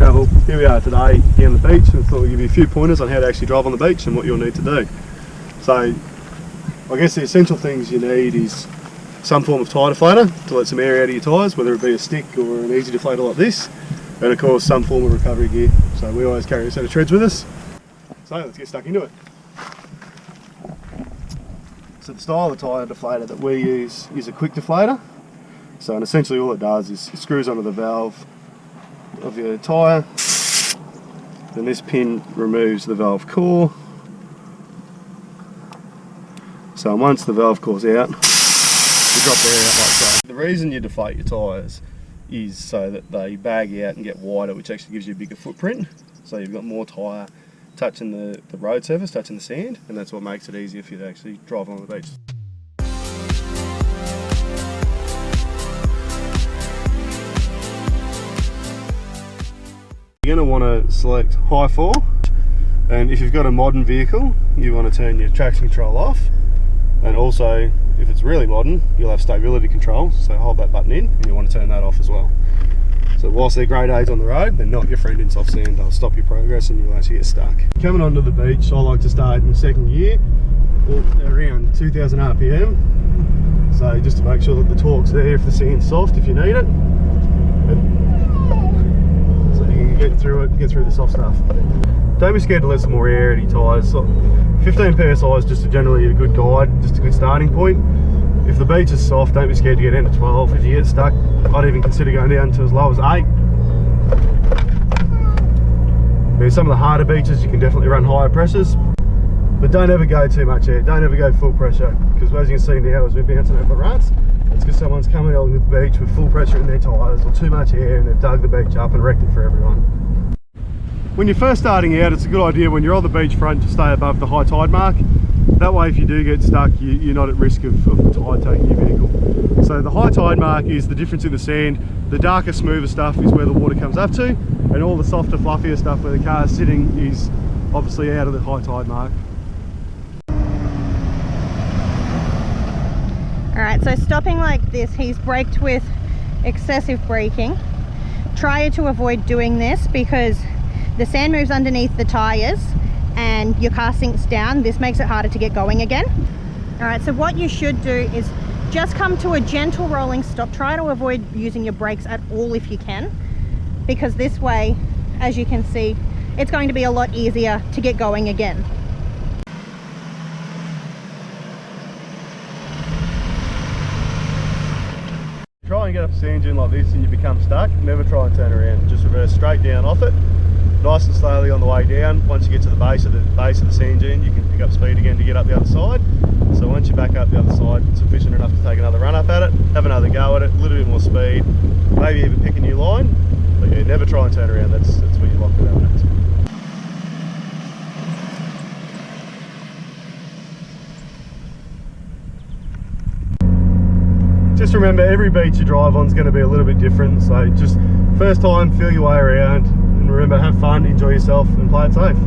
travel. Here we are today down the beach, and thought we'd give you a few pointers on how to actually drive on the beach and what you'll need to do. So I guess the essential things you need is some form of tyre deflator to let some air out of your tyres, whether it be a stick or an easy deflator like this, and of course some form of recovery gear. So we always carry a set of treads with us. So let's get stuck into it. So the style of tyre deflator that we use is a quick deflator. So and essentially all it does is it screws onto the valve of your tyre. Then this pin removes the valve core. So once the valve core's out, you drop the air out like so. The reason you deflate your tyres is so that they bag out and get wider, which actually gives you a bigger footprint. So you've got more tyre touching the road surface, touching the sand, and that's what makes it easier for you to actually drive along the beach. You're going to want to select high 4, and if you've got a modern vehicle you want to turn your traction control off, and also if it's really modern you'll have stability control, so hold that button in and you want to turn that off as well. So whilst they're great aids on the road, they're not your friend in soft sand. They'll stop your progress and you'll actually get stuck. Coming onto the beach, I like to start in second gear, around 2000 RPM. So just to make sure that the torque's there if the sand's soft, if you need it. So you can get through the soft stuff. Don't be scared to let some more air out of your tyres. 15 PSI is just generally a good guide, just a good starting point. If the beach is soft, don't be scared to get down to 12. If you get stuck, I'd even consider going down to as low as 8. There's some of the harder beaches you can definitely run higher pressures, but don't ever go too much air. Don't ever go full pressure, because as you can see now as we're bouncing over the ruts, it's because someone's coming along the beach with full pressure in their tyres or too much air and they've dug the beach up and wrecked it for everyone. When you're first starting out, it's a good idea when you're on the beach front to stay above the high tide mark. That way if you do get stuck, you're not at risk of the tide taking your vehicle. So the high tide mark is the difference in the sand. The darker, smoother stuff is where the water comes up to, and all the softer, fluffier stuff where the car's sitting is obviously out of the high tide mark. Alright, so stopping like this, he's braked with excessive braking. Try to avoid doing this because the sand moves underneath the tyres and your car sinks down. This makes it harder to get going again. Alright, so what you should do is just come to a gentle rolling stop. Try to avoid using your brakes at all if you can, because this way, as you can see, it's going to be a lot easier to get going again. Try and get up a sand dune like this and you become stuck, never try and turn around. Just reverse straight down off it, nice and slowly on the way down. Once you get to the base of the sand dune, you can pick up speed again to get up the other side. So once you back up the other side, it's sufficient enough to take another run up at it, have another go at it, a little bit more speed, maybe even pick a new line. But yeah, never try and turn around, that's where you lock it out. Just remember, every beach you drive on is going to be a little bit different, so just first time, feel your way around, and remember, have fun, enjoy yourself and play it safe.